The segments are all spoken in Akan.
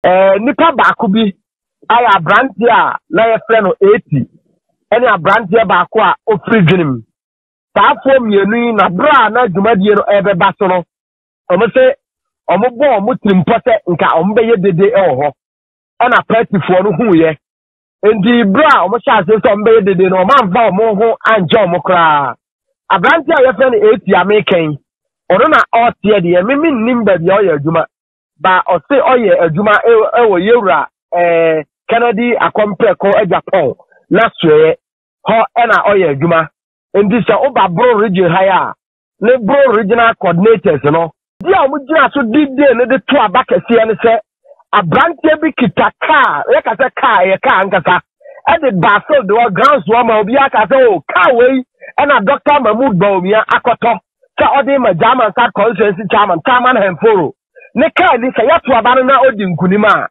Nipa baako bi aya abranteɛ a na yɛfrɛ no 80 ɛne abranteɛ baako a ofiri dwenem saafo mmienu yi na bra na dwumadie no ɛbɛba so no ɔmo sɛ ɔmo bɔ ɔmo tirimpo sɛ nka ɔmo bɛyɛ dede ɛwɔ hɔ ɛna partyfoɔ no huuyɛ nti bra ɔmo hyɛ ase sɛ ɔmo bɛyɛ dede no ɔmo amfa ɔmo ho ankyɛ ɔmo koraa abranteɛ a yɛfrɛ no 80 amekɛn ɔno na ɔteɛ deɛ mimi nnim baabi a ɔyɛ adwuma ba ɔse ɔyɛ adwuma ɛwɔ yɛwura Kennedy Akompreko Japan na soɛ hɔ ɛna ɔyɛ adwuma nti sɛ ɔba bro region ha ya ne bro regional coordinators no di a ɔmo gyina so dide ne de to aba kɛseɛ ne sɛ abranteɛ bi kita car yɛka sɛ car yɛ car nkasa ɛde baasel de wɔ grounds wɔ ma obi aka sɛ o car wei ɛna Dr. Mahmood Bawumia akɔtɔ sɛ ɔde ma German South Constituency chairman Taman Hemforo ne car ni sɛ yɛto aba no na ɔdi nkunim a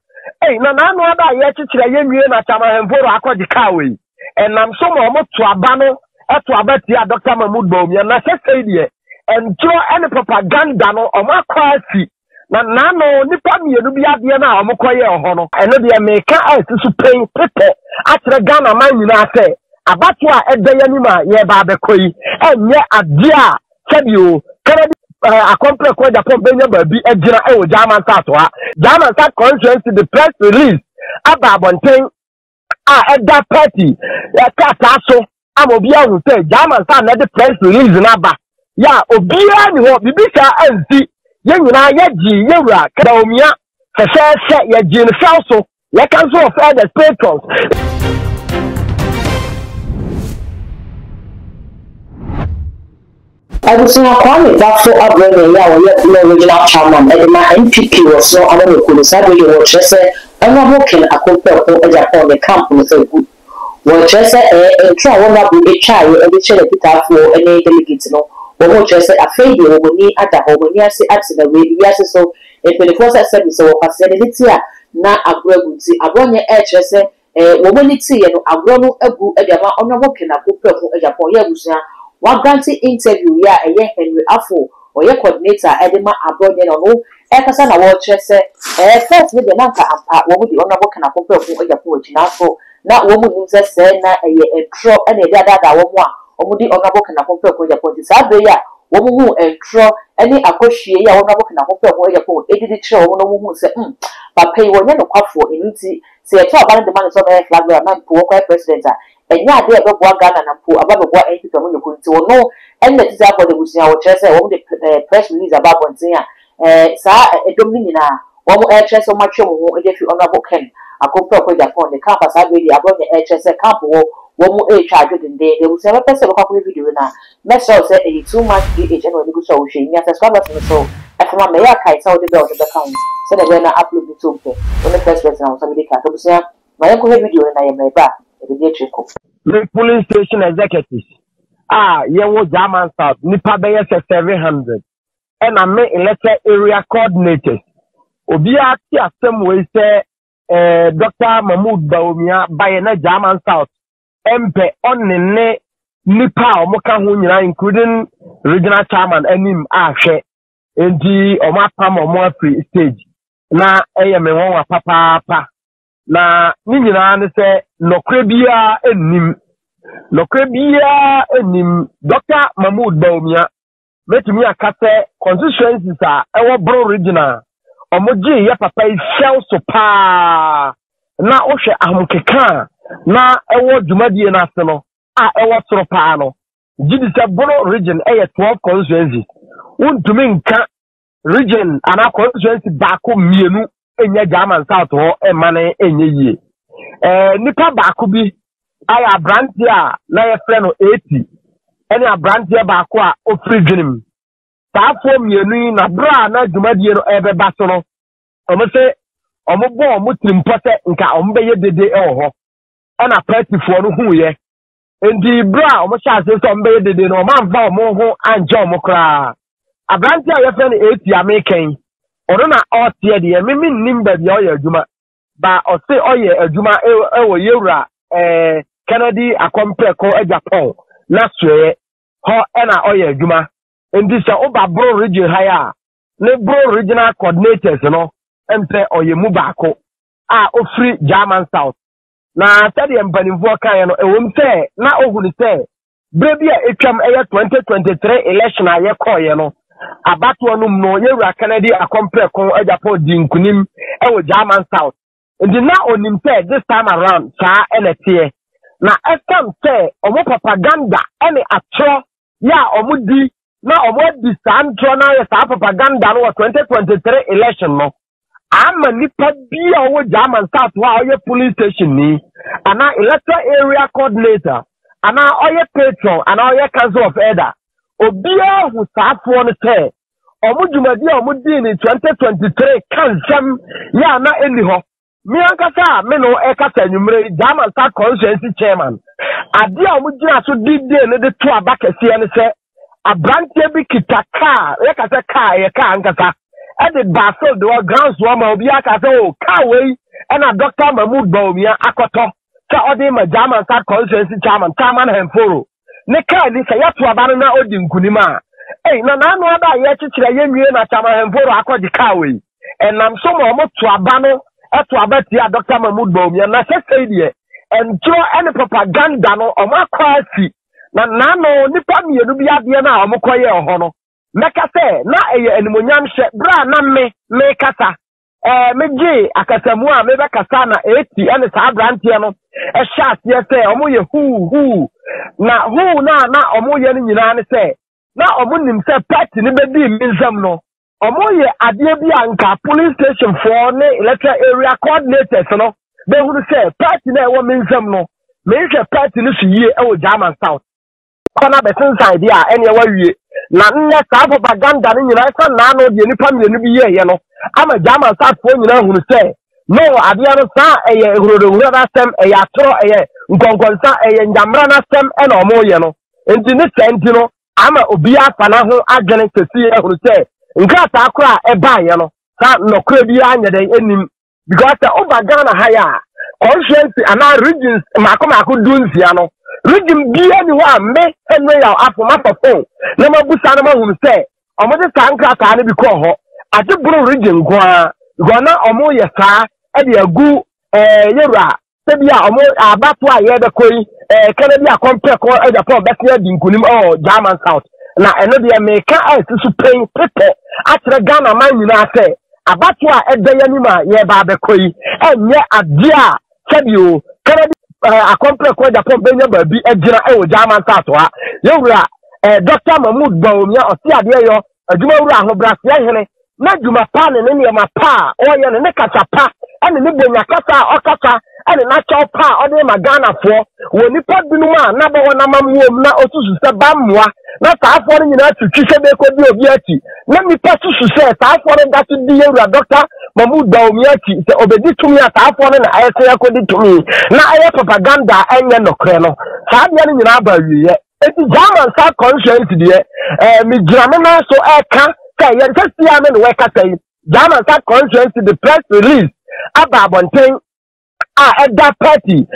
na nanu ada ye chichire ye nwie na chama hemforo akɔgye kaa wei enam so ma ɔmo to aba no ɛto aba tia Dr. Mahmood Bawumia na sɛsɛ deɛ entro ene propaganda no ɔmo akɔ asi na nanu nipa mienu bi adeɛ na ɔmo kɔyɛ ɔhɔ no ɛno deɛ meka asisu pen pepe akyerɛ Ghana man nyinaa sɛ abato a ɛda yɛ ma yɛ ba abɛkɔ yi ɛnyɛ adeɛ a sɛbio Kennedy Akompreko Japan benya baby ejina ewo German South ha German South Constituency the press release aba abonten a eda party kata so amobi ahu say German South na the press release na ba ya obia ni ho bibisa ansi ye nyina ye yewura Bawumia sese ye gi ne so ye cancel of the patrons. I was not quite back for a brother, original chairman, and my NPP was so on the Kulisab, you were just I'm not working a compare for Japan, the camp with a good. Well, just a try one up with a child, and the child put for any delegates, no, or just a failure when we at the home, when you see accident, yes, so if the first service or facility, now a good see, I want your edge, woman, it's here, a grown a good, and you're not working a compare for Japan, yeah. One granting interview ya Henry Afo or your coordinator Edema Abroad no Ekasan award chess first with the Nanka and part what would the honorable can compare for your poetry now so not woman himself say na a tro and a dada one or the honorable can compare for your poetry Sabria woman who and tro any akoshi ya honorable can compare for your poet edit show no woman say but pay one no for in say a talk about the man is on a flag man poor president and yeah, they have a Ghana and poor about what anything from you could no, and that is about the Lucia or Chess, the press release about one thing. Sir, a Dominina, one more air chess so much more if you honorable Ken. I could propose upon the campus. I really about the air chess camp or one more air charge in day. They will say a person of a video now. Let's all say a too much DH and when you go so she yes, as well as so. I from a mayor kite out the belt of the count. So that when I upload the two when the first person on somebody can't say, my uncle video and I am my back. The police station executives yewo German South nipa beye 700 and I make elected area coordinators obi ati asem we say Dr. Mahmood Bawumia by na German South MP on ne nipa omoka ho nyina including regional chairman anim ahwe enti omapam omo free stage na eye me won wa papa na ni nyina ne se nokre bia enim Dr. Mahmood Bawumia metumi akase constituencies a ewo bro regional omoji ye papa shell so pa na ohwe ahomkeka na ewo dwumadie na ase no a ewo toro pa no gidi se bro region 12 constituencies untumi nka region ana constituency baako mienu enya German South ho emane enye yie nipa baako bi aya abranteɛ a na yɛfrɛ no 80 ɛne abranteɛ baako a ofiri dwenem saafo mienu na bra na dwumadie no ɛbɛba so no ɔmo sɛ ɔmo bɔ ɔmo tirimpo sɛ nka ɔmo bɛyɛ dede ɛwɔ hɔ ɛna partyfoɔ no huuyɛ nti bra ɔmo hyɛ ase sɛ ɔmo bɛyɛ dede no ɔmo amfa ɔmo ho ankyɛ ɔmo koraa abranteɛ a yɛfrɛ no 80 amekɛn ɔno na ɔteɛ deɛ mimi nnim baabi a ɔyɛ adwuma ba ɔse ɔyɛ adwuma ɛwɔ yɛwura Kennedy Akompreko Japan na soɛ hɔ ɛna ɔyɛ adwuma nti sɛ ɔba bro region ha ya ne bro regional coordinators no empe oyemu baako a ofri German South na study mpanimfo kan no ewom se na ohunu se brebi a etwam 2023 election a yekoye no abato no no yewura Kennedy akompre kon ajapo dinkunim ewo German South ndi na onim se this time around sa elete na esam se omo propaganda ene atro ya omudi na omodi santro na ya sa propaganda no 2023 election no ama nipa bia wo German South wa oye police station ni ana electoral area coordinator ana oye patron ana oye council of elder obia hu saafo no se omudumadi omudi ni 2023 kansam ya na eni ho mi ankasa me no ekata nwumre German South constituency chairman ade a omugina so dide ne de to abakese ne se abrantie bi kitaka yekasa ka ye ka ankasa edit Basel the grounds woman obi aka say o ka we na Dr. Mahmoud Bawumia akoto sa odi ma German South constituency chairman Taman Hemforo ne ka ni say yato aba na odi nkunima na no ada ye chichire ye nwie na Taman Hemforo akodi ka we enam so mo to aba no eto abati a Dr. Mahmoud Bawumia na say die entro any propaganda no o makwasi na no nipa mienu bi ade na o mkoye ho no meka se na eye animonyam hye bra na me kasa meji akasamu a me be kasa na eti ene sa brantie no hye ase se omo ye hu na omo ye ni nyina ne se na omo nim se party ne be di minzam no omo ye ade bi anka police station for ne electoral area coordinators no be hu se party na e wo minzam no me hye party ne su yie e wo German South kona be sense idea ene wa wie na nne sa propaganda ni nyina sa na no de nipa mienu bi ye no ama German South fo nyina hunu se no ade no sa eye ehuro da sem eye atoro eye nkonkonsa eye njamra na sem e na omo ye no enti ne senti no ama obi afa na ho agene kesi ehuru se nka sa akora e ba ye no sa nokora bi anya den enim because over Ghana haya conscience ana regions mako dunsia no region bia ni wa me enwe ya afoma fofo na mabusa na mahunu se omode sankra ka na bi ko ho ade buru region kwa gona omo ye sa e de agu yewra se bia omo abato a ye de koi kana bia compare ko e Japan betia di nkunim German South na eno de me ka su pain pepe atre Ghana man nyina se abato a e de yanima ye ba be koi enye ade a sebio kana akompre ko Japan benya babi egira e wo German South wa yewura Dr. Mahmoud Bawumia osi ade yo adwuma wura ahobrase hene na dwuma pa ne ma pa oye ne kasa pa ene ne bonya kasa okasa ene na chaw pa ode ma Ghana fo wo nipa binum a na bo na mamuom na osusu se bammoa na saafo ne nyina tutwise be ko bi obi ati na nipa susu se saafo ne dati di yewura Dr. Mahmoud Bawumia ti se obedi tumi a saafo ne na ayese yakodi tumi na aye propaganda enye nokre no saa bia ne nyina ba wiye eti German South conscience die mi grame na so eka say yen say ame no weka say German South conscience the press release aba bonten a eda party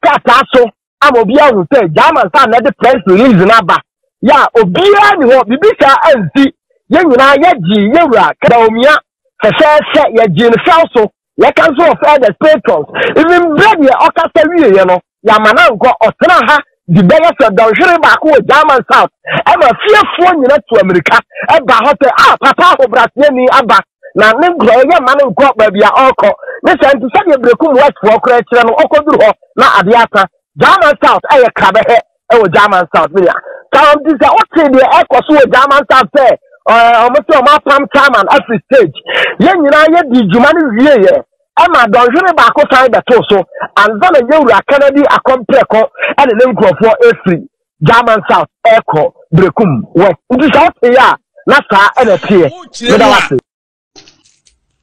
kata so amobia hu say German South na the press release na ba ya obia ni ho bibisa anti yen nyina yeji yewura Bawumia se yeji ne so ye council of elders patrons even bread ye okasa wiye ye no ya mana nko otena ha the biggest downshire back with German South I'm a fearful nyina to America eba hotel papa ho brasieni aba na ne gro ye man nko ba bia oko ne senti se de brekum west for kra kire no okoduru ho na ade aka German South aye krabe he e wo German South bia tam dis o te de ekoso wo German South say omoto ma pam chairman every stage ye nyina ye di djuma ne wie ye ama donjure ba ko tan beto so anza na yewura Kennedy akompre ko ene ne nkrofo efri German South eko brekum west ndi south ya na sa ene tie me da wase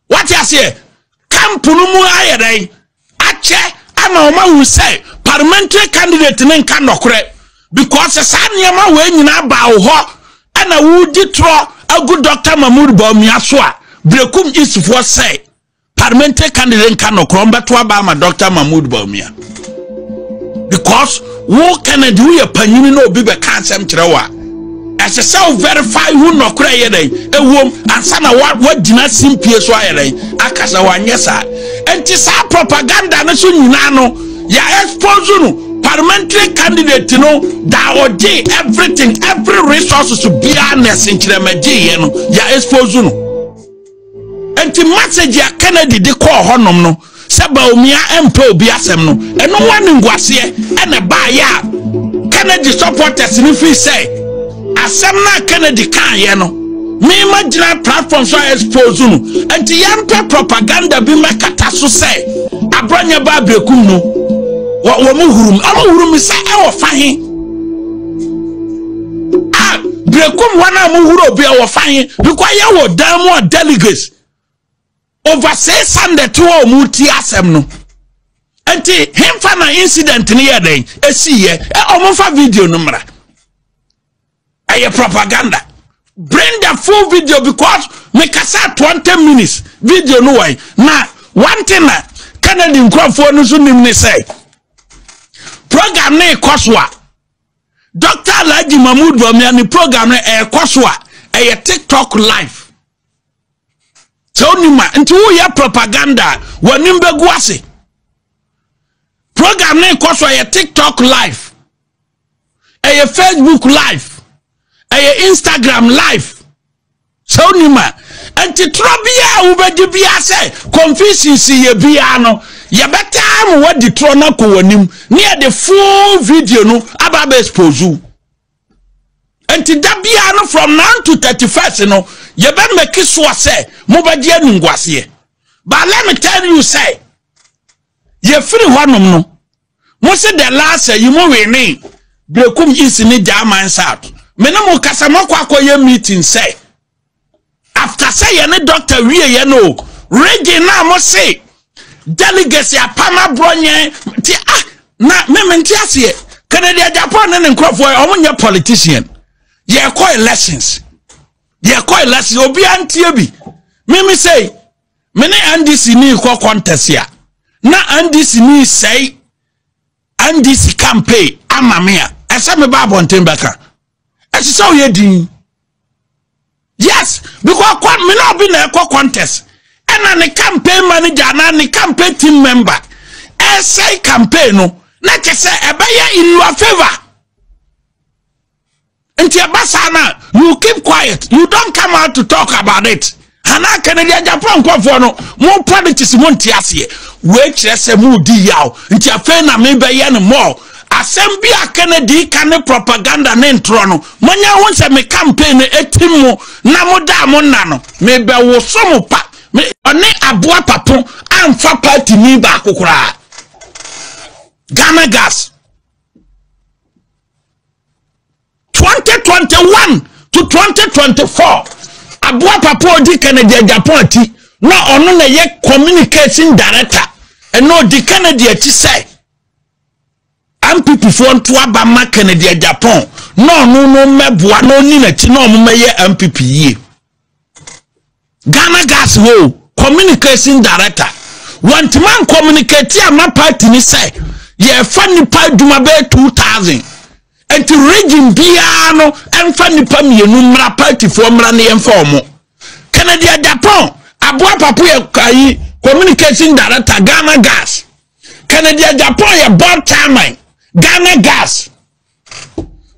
what you say camp no mu ayedai ache ama o ma wu say parliamentary candidate ne nka nokore because sa niam we nyina ba wo ho ana wu ditro agu Dr. Mahmoud Bawumia so a brekum is for say parliamentary candidate can no crumble to Obama Dr. Mahmoud Bawumia because wo Kennedy we panyini no bi be ka asem kirewa ɛsɛ sɛ wo verify who nɔkora yɛ dɛn ɛwom ansa na wagyina simpie so ayɛ dɛn akasa wanyɛ saa enti saa propaganda no so nyinaa no ya expose no parliamentary candidate no da oje everything every resources to be honest in chiremaje no ya expose no enti message ya Kennedy de call honom no seba omia empe obi asem no eno wane ngwase ene ba ya Kennedy supporters ni fi say asem na Kennedy kan ye no me imagine platform so expose no enti yampe propaganda bi makata so say abranya ba brekum no wo mu hurum say e wo fahin brekum wana mu huro bi e wo fahin because ye wo dan mo delegates over 600 to muti asem no enti hemfa na incident ni ye den esiye omonfa video no mra aye propaganda bring the full video because make us 20 minutes video no way na one thing na Kennedy nkrofo no so nim ni say program na ekoswa Dr. Alhaji Mahmood Bawumia ni program na ekoswa eye TikTok live Tonima nti wo ya propaganda wanim begu ase program na ekoswa eye TikTok live eye Facebook live eye Instagram live Tonima nti trobia wo bedi bia se confusion ye bia no ya betam what the trona ko wanim near the full video no aba expose enti da bia no from now to 31st no ye be make sure say mo ba die ngwase but let me tell you say ye free honom no mo se the last you mo we ni brekum is ni German south me no mo kasa mo kwa ye meeting say after say ye ne doctor wie ye no regi na mo say delegacy apama bronye ti na me nti ase Kennedy Japan ne nkrofo omonye politician ye call elections obi antie bi me say me ne NDC ni ko contest ya na NDC ni say NDC campaign amamia ese me ba bonten beka ese so ye din yes because me no be na ko contest and the campaign manager na the campaign team member say campaign no na ke say ebeye in your favor until basana you keep quiet you don't come out to talk about it hana Kennedy Japan kwafo no mo politics mo ntiase we kire se mu di yaw until afa na me beye no more asem bi a Kennedy kan propaganda na ntro no manya won se me campaign etim na mo da mo na no me be wo so mo pa me one aboa papo amfa party ni ba kokora Ghana Gas 2021 to 2024 aboa papo di Kennedy Japan ti no ono na ye communication director eno di Kennedy ti say MPP fo nto aba ma Kennedy Japan no meboa no ni na ti no mo meye MPP yi Ghana Gas wo communication director want man communicate ama party ni say ye fa nipa duma be 2000 enti region bia no emfa nipa mienu mra party fo mra ne emfa omo Kennedy Japan aboa papo ye kai communication director Ghana Gas Kennedy Japan ye board chairman Ghana Gas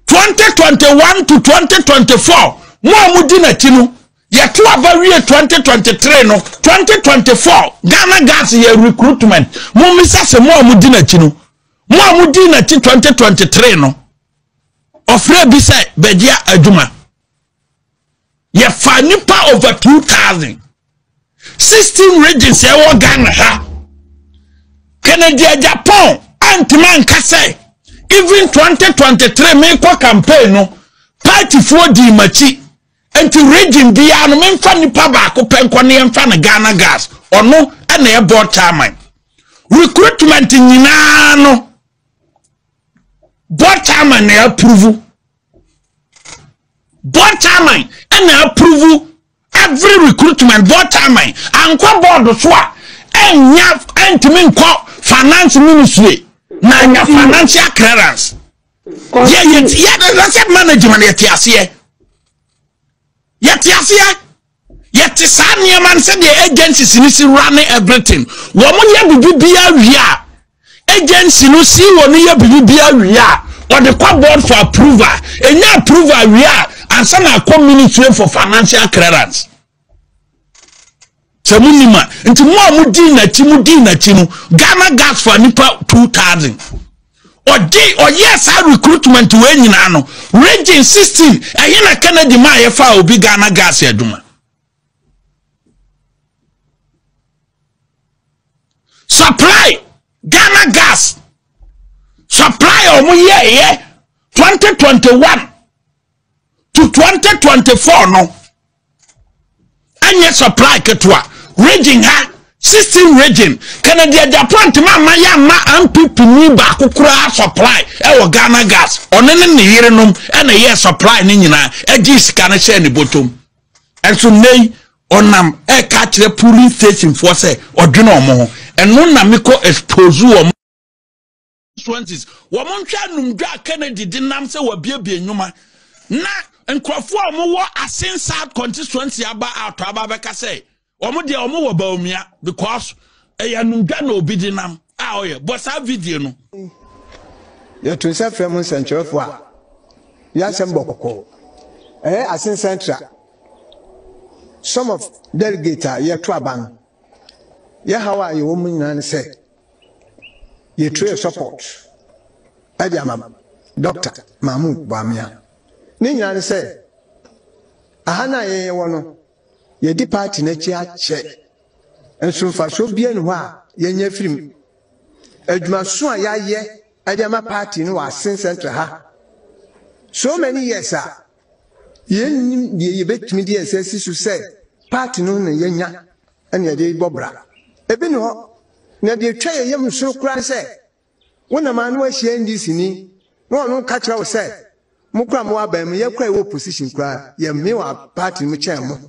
2021 to 2024 mo amudi na tinu ye to abawie 2023 no 2024 Ghana Gas ye recruitment mo misa se mo amudi na tinu mo amudi na ti 2023 no ofre bi se bedia aduma ye fa nipa over 2000 16 regions e wo Ghana ha Kennedy Japan antman ka say even 2023 me kwa campaign no party for di machi enti region bia no me mfa nipa ba ko penko ne mfa na Ghana Gas ono na e board chairman recruitment nyina no board chairman na approve board chairman na approve every recruitment board chairman ankwa board so a enya antimi nko finance ministry na nya financial clearance yeah that's management yet ase Yet sa nneɛma nse the agencies ni si running everything. Wo mo ye bibia wia. Agency no si wo no ye bibia wia. Or the board for approval. Enya approval wia and some are ministry for financial clearance. Semunima nti mo mudi na chimu Ghana gas for nipa 2000. Or yes, our recruitment we nyina no. Region 16 ehe na Kennedy ma ye fa obi Ghana gas aduma. Supply Ghana gas. Supply omo ye 2021 to 2024 no. Anye supply ketwa region ha 16 region Canada Japan ma ya ma MPP ni ba kokura supply e wo Ghana gas onene ne yerenom e na ye supply ni nyina e gi sika na share ni bottom enso nei onam e ka kire police station for say odwene omo ho eno na meko expose wo 20s wo mo ntwa numdwa Kennedy dinam se wa biebie nyuma na nkrofo omo wo Asensa constituency aba out aba beka say omo de omo wo baomia because ya numdwa na obi dinam oye but sa video no ya tunsa frem nsantrefo a ya sembokoko Asensa some of delegate ya to aban ya hawa ye wo munyan say ye trade support adiama Dr. Mahmoud Bamia ni nyane say ahana ye wono ye di party na chi ache enso fa so bia ne ho a ye nya firim adwuma so a ya ye adiama party no wa Asensa ha so many years a ye betimi di esesi so say party no na ye nya ene ye de bobra ebi no na de twa ye yam so kura say wona ma no ahia ndc ni no no ka kira wo say mukura mo abam ye kura wo position kura ye me wa party mu chen mo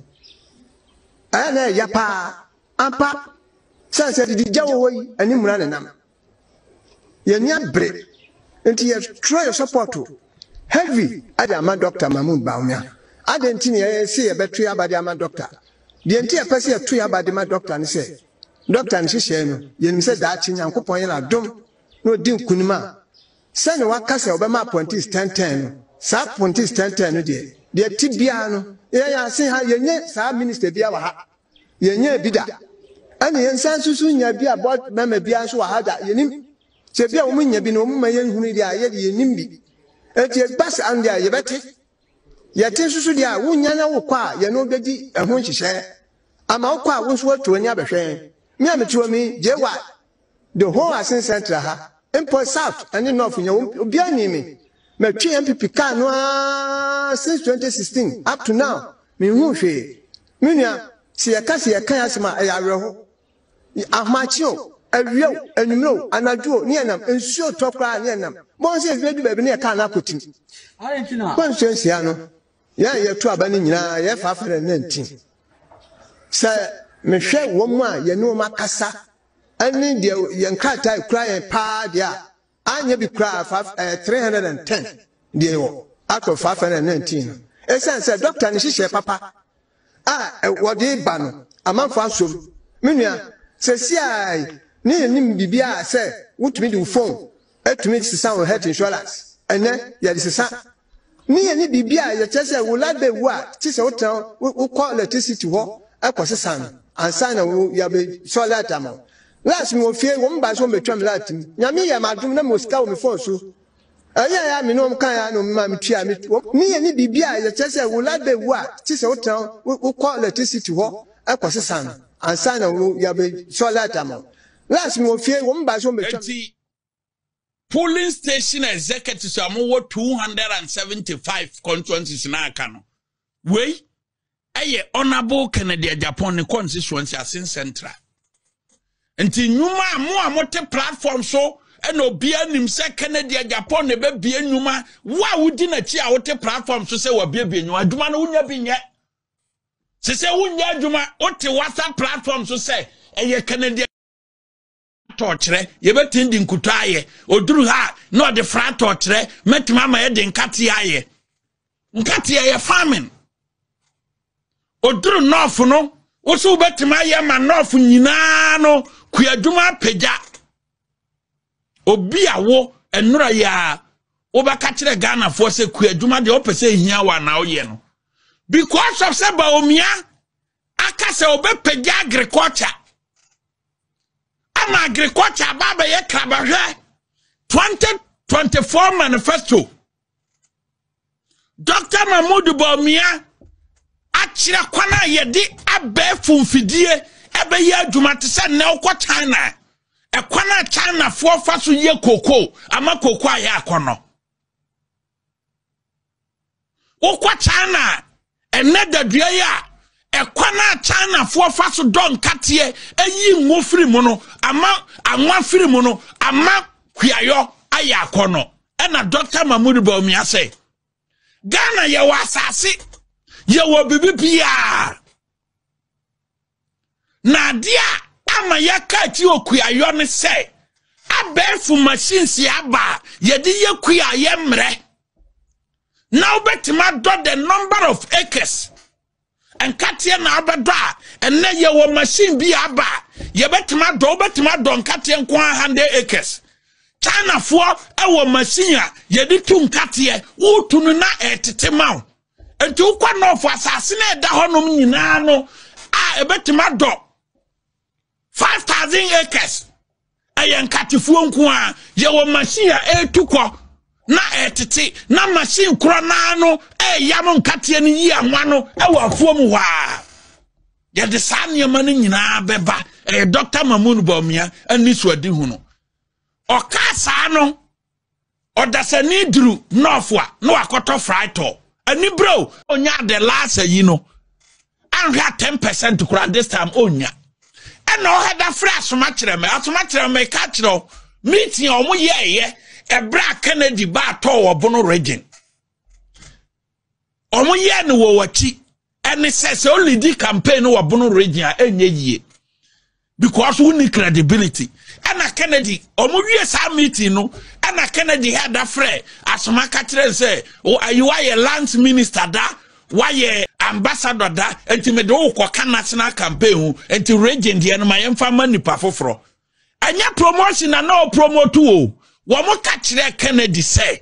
ana ya pa ampa sanse di jawo woyi ani mura ne nam ye nya bre enti ye try your support heavy ade ama Dr. Mahmoud Bawumia ade enti ne ye say ye betu abade ama doctor de enti ye pese ye tu abade ma doctor ne say doctor ne hye no ye nim say da chi Nyankopon ye na dom no din kunima sane wakasa obema appointees 1010 sa appointees 1010 no de tibia no ya se ha yenye sa minister bia wa ha yenye bida ani yensan susu nya bia board member bia so wa ha da yenim se bia wo munya bi no mumma yenhunu dia ye yenim bi eti bas an dia ye bete ye tin susu dia wonya na wo kwa ye no bedi ehun hihye ama wo kwa wo so watu anya behwe mi ametiwo mi jewa the whole Asensa ha import south and north nya obiani me matwi MPP ka no since 2016 up to now me hu hwe menua se ya kan asema ayareho ahmachio awieo anumro anaduo ne enam ensuo tokra ne enam bon se edu ba bi ne ka na kotim argentina constituency ano ya ye to aba ne nyina ye fa fa na ntin se me hwe wo mu a ye no makasa ani de yankata kura yen pa dia anya bi kura 310 de wo out of 519 esense doctor ni hihye papa wodi ba no amanfo asom menua se sia ni nim bibia se wutumi di phone etumi sisa wo health insurance ene ya di sisa ni bibia ya chese wo labe wo a chese wo tan wo call electricity ho ekosisa no ansa na wo ya be solar tamo last me ofie wo mba so metwam latim nyame ya madum na moska wo me phone so ya me no kan ya no ma me tua me ni bibia ya chese wo labe wo a chese wo tan wo call electricity ho ekosisa no ansa na wo ya be solar tamo last me ofie wo mba so metwam polling station executives are more 275 constituencies na aka no wey eye honorable Kennedy Japan ne constituency asin central enti nyuma mo amote platform so ena obi anim se Kennedy Japan ne be bie nyuma wa wudi na chi a wote platform so se wa bie nyuma aduma no wunya bi nye se wunya aduma wote WhatsApp platform so se eye Kennedy torture ye betindi nkutaye oduru ha no de fra torture metima ma ye de nkate aye nkate aye farming oduru north no wo so betima ye ma north nyina no kuadwuma pagya obi awo enura ya obaka kire Ghana for se kuadwuma de opese hia wa na oye no because of se Bawumia aka se obepagya agriculture ama agriculture baba ye krabahwe 2024 manifesto Dr. Mahmoud Bawumia akire kwana ye di abefu mfidie ebe ye adwuma te se ne okọ China ekwana China fo fa so ye koko ama koko aye akono okwa China eneda dua ya ekwana China fo fa so don katie eyi nwofiri mu no ama anwafiri mu no ama kuayo aye akono ena Dr. Mahmoud Bawumia say Ghana ye wasase ye wo bibibia na dia ama yakati okuayo ne say abefu machines ya ba ye di ye kuaye mre now betima do the number of acres and katia na abada and na ye wo machine bi aba ye betima do katia nko 100 acres China for e machine ye di tu katia utunu na etete maw enti ukwa no for asase na eda honom nyina no a e betima do 5,000 acres ayen katifuo nko a ye wo machine etukọ na etete na machine kro na no yam nkatie ni yi anwa no wo afuom wa ye de sanyema ni nyina beba Dr. Mahmoud Bawumia ani so adi hu no okasa no odasani duru nofwa no akoto fraito ani bro onya the last yi no anhwa 10% kura this time onya eno heda fresh asoma kire me ka kire meeting omo ye Ebra Kennedy ba to Obono region. Omo ye no wo wachi ene se only di campaign no Obono region enye yie. Because we need credibility. Ana Kennedy omo wie sa meeting no ana Kennedy had a friend asoma ka kire say you are a land minister da why ambassador da enti me do ko ka national campaign hu enti region de no ma yemfa manipa foforo. Anya promotion na no promote o. Womo kachire Kennedy say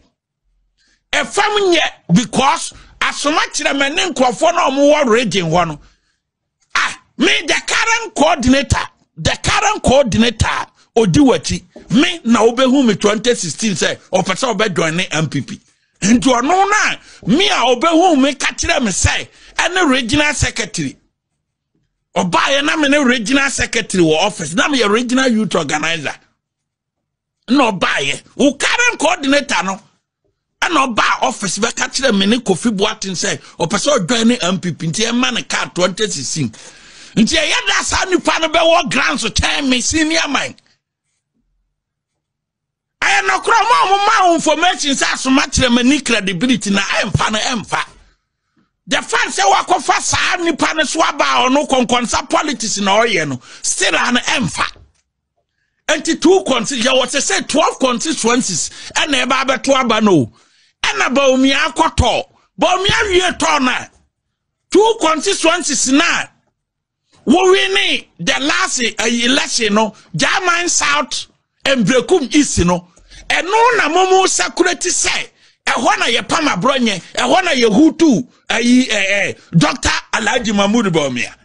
efam nye because asoma kire mene nkrofo na omo wo region ho no me the current coordinator odiwachi me na obehu me 2016 say opese obejoin ne MPP nti ono na me a obehu me kachire me say ene regional secretary obaye na me ne regional secretary wo office na me regional youth organizer no buy who current coordinator no and no buy office be catch them me Kofi Boateng say o person join MPP nti e man card 2016 nti e yada sa nipa no be wo grant so time me senior man I no kro ma information say so much me credibility na emfa the fact say wa kofa sa nipa no so aba ono konkonsa politics na oye no still an emfa. 22 constituencies, ya what say 12 constituencies, and never beto abano. And about me akoto. Bawumia wie to na. 2 constituencies na. Wo win the last election no, German South and Brekum East no. And no na momo security say. E hona ye pama bronye, e hona ye hutu, Dr. Alhaji Mahmoud Bawumia.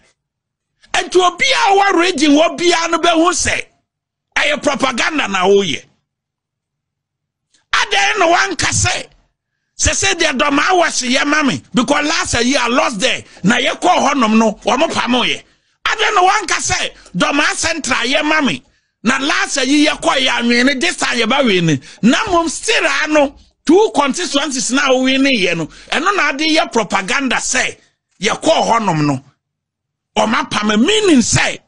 And to be our region wo bia no be hu say. Aye propaganda na oye. Ade no one can say the doma was ye mami because last year I lost there. Na ye call honom no omo pamoye. Ade no one can say doma central ye mami. Na last year ye call ya nwene this time ye ba wini. Na mum still ano 2 constituencies na wini ye no. Eno na ade ye propaganda say ye call honom no. Oma pame meaning say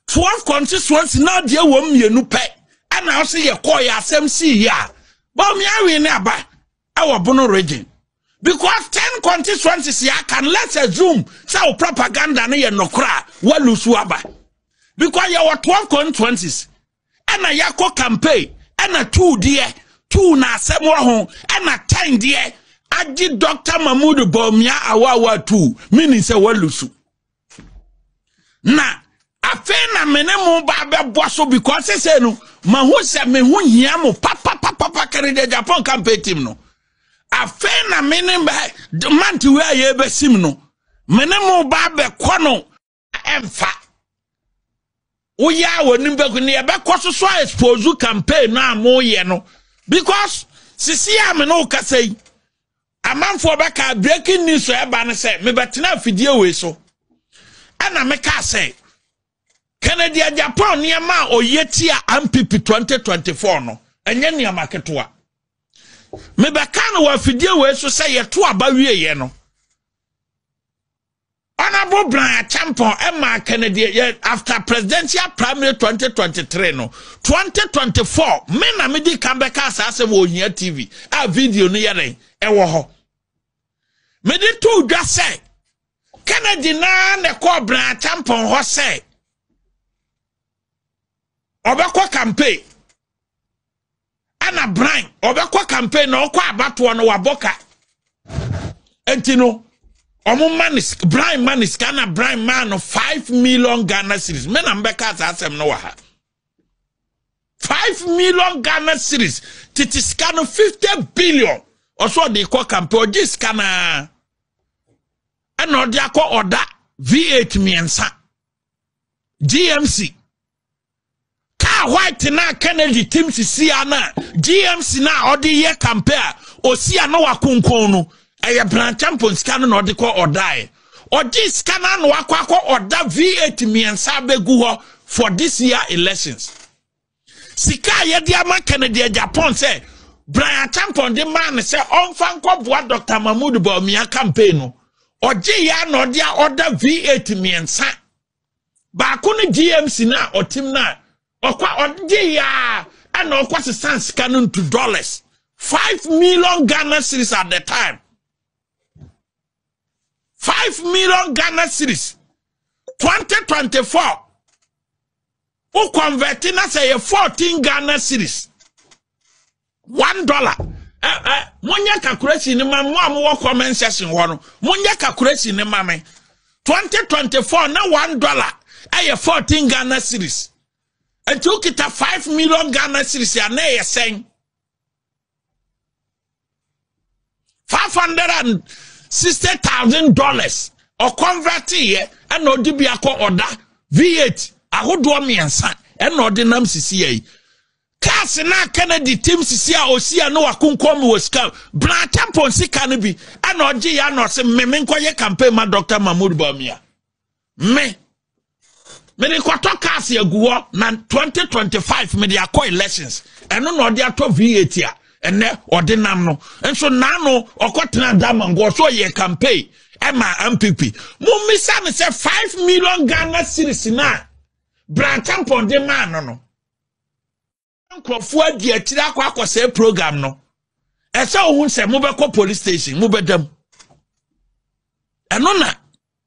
12 constituencies now dear woman you no pay and now say you call your SMC ya but me I win aba our Bono region because 10 constituencies ya can let's assume say propaganda na ye no kra walusu aba because you were 12 constituencies and a yako campaign and a 2 there 2 na asem ho and a 10 there Aji Dr. Mahmoud Bawumia awawa tu mini se walusu. Na afena menemu ba boaso because say no mahu se me hu hia mo papa kare de Japan campaign team no. Afena menem ba manti we aye besim no. Menemu ba be kono emfa. Uya woni be kuni e be koso expose campaign na mo ye no because sisi am no ka say amanfo beka breaking news so e ba ne say me betena afidie we so ana me ka say Kennedy Japan niama oyeti a MPP 2024 no enye niama ketoa me beka no wa afidie we so say ye to aba wie ye no Honorable Brian Champon Emma Kennedy after presidential primary 2023 no 2024 me na me di kambeka asase wo hia TV a video no yere ewo ho me di to dwa say Kennedy na ne ko Brian Champon ho say obekwa campaign ana Brian obekwa campaign no kwa abato no waboka entino Omo Brian Manis kana Brian man of 5 million Ghana cedis. Men am beka asem no waha. 5 million Ghana cedis. Titi scan 50 billion. Also the ko campaign oji scanner. And odi akọ order V8 miensa. GMC. Car white na Kennedy team si ana. GMC na odi ye compare. Osi ana wakunkon no. Aya Brian Champon scan no de ko odai. Odi scan no akwa order V8 miensa begu ho for this year elections. Sika ye dia ma Kennedy Japan say Brian Champon de man say onfa nko boa Dr. Mahmoud Bawumia campaign no. Oji ya no dia order V8 miensa. Ba ko no GMC na otim na okwa oji ya ana okwa se scan to dollars. 5 million Ghana cedis at the time. 5 million Ghana cedis. 2024. Who converting us a 14 Ghana cedis. $1. Munya calculation in my mom comment session one. Munya calculation in my 2024 now $1. A 14 Ghana cedis. And took it a 5 million Ghana cedis. And they are saying $560,000 or convert here and no dibiako order V8 ahodo miensa and no denam CCA. Cars na Kennedy team CCA osia no akunkom was come Brian Champon si can be and no G ya no se me nkoye campaign ma Dr. Mahmoud Bawumia. Me de kwato cars yaguo na 2025 me de akọ elections and no de ato V8 ya. And ne ordinam no and so nano okotena damango so ye campaign ema MPP mumisa me say 5 million Ghana cedis na Brian Champon de man no nkrofo adi atira akwa say program no e say ohun say mo be ko police station mo be dam eno na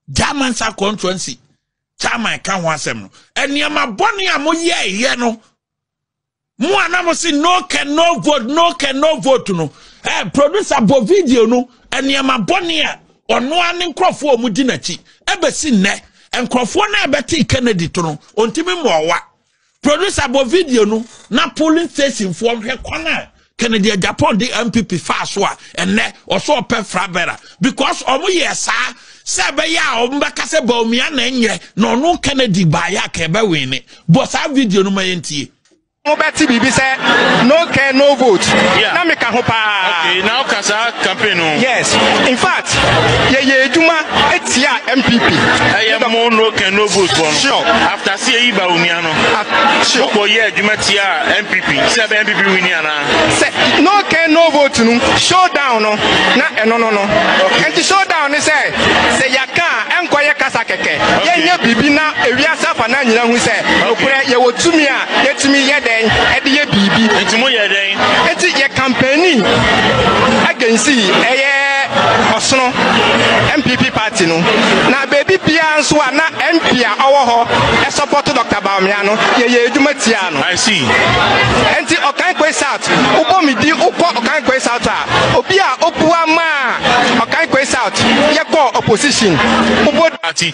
German sa constituency chairman kan ho asem no eniama boni a mo ye no Mu anamo si no can no vote no no. Producer bo video no eniama boni a ono ane nkrofo omu di nachi ebe si ne nkrofo na ebe ti Kennedy to no ontimi mo wa producer bo video no na polling station for hwe kwana Kennedy Japan the MPP fast wa enne oso pe frabera because omu yesa sebe ya ombaka se Bawumia na enye no no Kennedy ba ya ka ebe wini but sa video no mayentie Betty Bibi said, no care, no vote. Yeah. Okay, now Kasa campaign. Yes. In fact, Duma, it's here MPP. I am more no care, no vote. Sure. After CAE Bawumiano. Sure. Oh, yeah, Jumatia MPP. Say MPP Winiana. No care, no vote. Showdown. No. And the showdown is say Yaka, and Koya Kasakeke. Yeah, Bibi now, a real Safana, who said, you will to me, yet to me, yet. Eddie BB. It's more than it's a campaign. I can see a Osono MPP party no na baby bia nso a na MP a owo ho e support Dr. Bawumia no ye eduma tia no. I see. Enti Okankwe South ubo midi uko Okankwe South a obi a opua ma Okankwe South ye ko opposition ubo Party.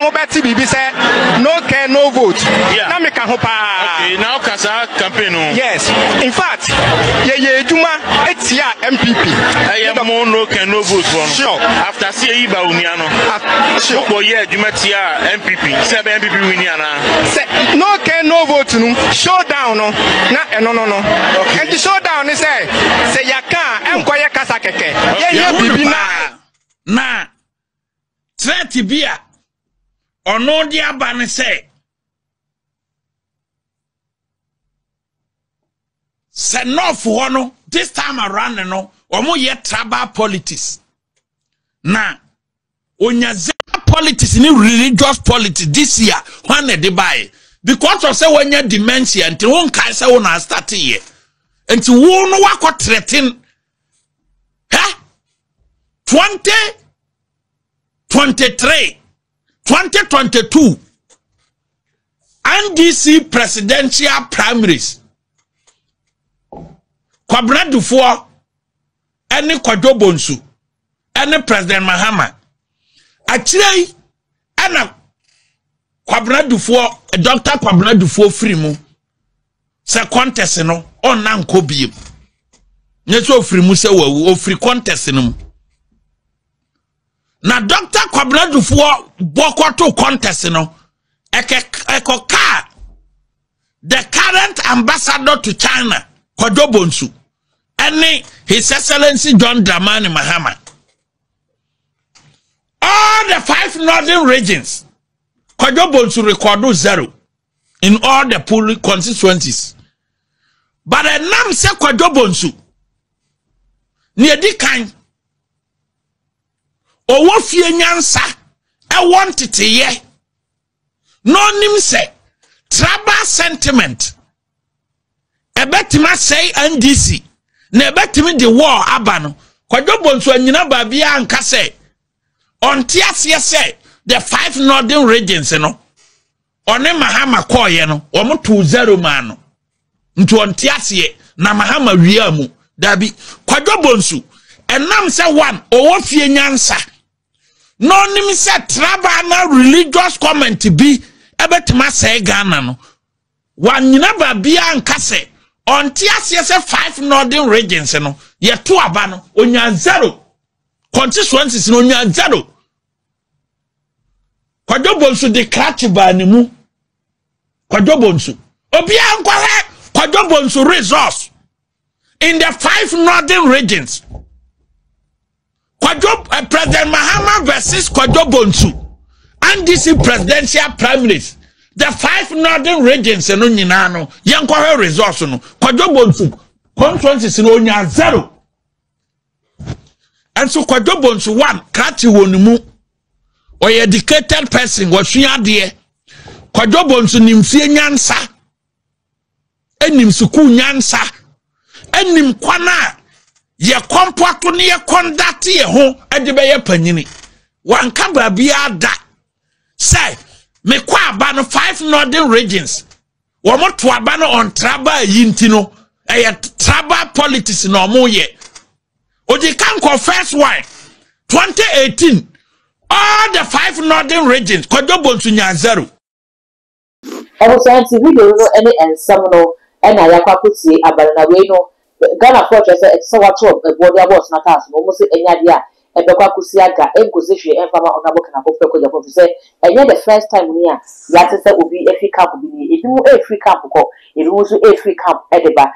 Mobeti bibi say no care no vote. Yeah. Na me ka ho pa. Okay, now kasa campaign no. Yes. In fact, ye eduma etia MPP. I am no care no vote for. Sure. After see Bawumia no. Sure. Ko ye eduma tia MPP. Say MPP win na. Say no care no vote no. Showdown no. Na no. And the showdown is say yaka enkoye kasa keke. Ye bibi na threat bia ono dia ba ne say enough no this time around no omo ye tribal politics na onya politics ni religious politics this year when they buy because of say when you dementia until one can say one start here until one wako threaten 2023 2022 NDC presidential primaries Kwabena Dufo any Kwadwo Bonsu any President Mahama actually ana Kwabena Dufo Dr. Kwabena Dufo free mu se contest no on na nko biem nyeso free mu se wawu o free contest no na Dr. Kwabena Dufo bokoto contest no ekoka the current ambassador to China Kwadwo Bonsu and His Excellency John Dramani Mahama all the 5 northern regions Kwadwo Bonsu record 0 in all the polling constituencies but the name say Kwadwo Bonsu near the kind owo fie nyansa e want it ye no nim say tribal sentiment ebetima say NDC na ebetimi the war aba no Kwadwo Bonsu anyina ba bia anka say onti ase say the 5 northern regions no one Mahama koye no omo 2-0 man no nti onti ase na Mahama wia mu dabi Kwadwo Bonsu enam say 1 owo fie nyansa no nim say tribal na religious comment bi ebetima say Ghana no wanyina ba bia anka say onti ase say 5 northern regions no ye to aba no onya 0 constituencies no onya 0 Kwadwo Bonsu de clutch ba ni mu Kwadwo Bonsu obi ankwahe Kwadwo Bonsu resource in the 5 northern regions President Mahama versus Kwadwo Bonsu NDC presidential primaries the 5 northern regions no nyina no yankwahe resource no Kwadwo Bonsu constituencies no onya 0 and so Kwadwo Bonsu 1 clutch wonimu or educated person was de Kwadwo Bonsu nimfie nyansa enim suku nyansa enim kwana ye kompoto ne ye conduct ye ho ade be ye panyini wanka ba bia da say me kwa aba no 5 northern regions wo mo to aba no on tribal yinti no tribal politics no mo ye odi kan ko first one 2018 all the 5 northern regions Kwadwo Bonsu nya 0 Ebusanti video no any ensemble and ayakwa kuti abalana we no Ghana fortress e wato body abos na task no mo se enya dia ebekwa kusi aga enkosi hwe enfama onabo kana kofo ko japo se enya the first time ni a ya tese obi free camp bi ni ebi mu free camp ko ebi mu so free camp edeba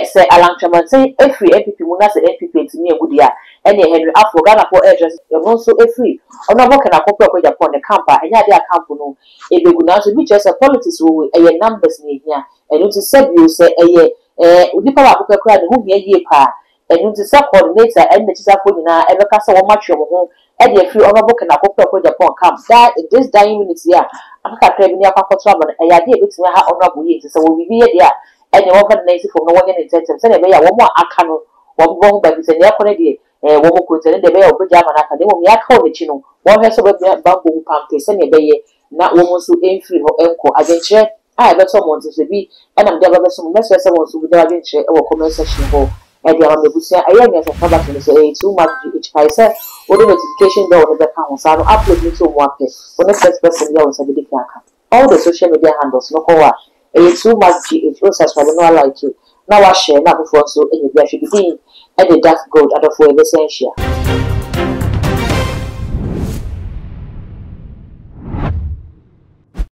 se alanchama se free MPP mu na se MPP ntimi egudi a ene Henry Afro Ghana for address e mo so free onabo kana kofo ko japo ne camp a enya dia camp no ebegu na so bi just politics wo eye numbers ni hia eno to sebio se eye odipa wa akokwa kra ne hu hia yie pa enu ti se coordinator and the teacher for nyina ebeka se wo matwe mo ho e de free honorable kana akokwa ko Japan camp that this dying minute here aka kra bi ni akwakoto aba e ya de ebetimi ha honorable yie se wo bibi ye de a enye wo fa na isi from no wonye ne tetem se na be ya wo mo aka no wo bo ho ba bi se ne akone de wɔn ko ntɛnɛ de bɛyɛ ɔbɛgya ama n'aka ne mu ya ka wɔn akyi no wɔn hwɛ sɛ ɔbɛbɛn bambɔ mu pampe sɛnea ɛbɛyɛ na wɔn nso mfiri hɔ nkɔ adwenkyerɛ a ɛbɛtɔ wɔn nso so bi ɛnam de abɛbɛ so mo mɛsɛ sɛ wɔn nso bi da adwenkyerɛ ɛwɔ comment section hɔ ɛde ama mebusua ɛyɛ nyɛ sɛ faba to no sɛ ɛyɛ too much gh kae sɛ wɔde notification bell ne bɛka ho saa no upload ne to wɔn apɛ wɔn first person yɛ wɔn nsa bɛdi kan aka all the social media handles no kɔ hɔ a ɛyɛ too much gh o subscribe no like it na wahyɛ na afoforɔ nso ɛnyɛ bi ahwɛ bi din ɛde dark gold adɔfoɔ ɛbɛsɛn hyia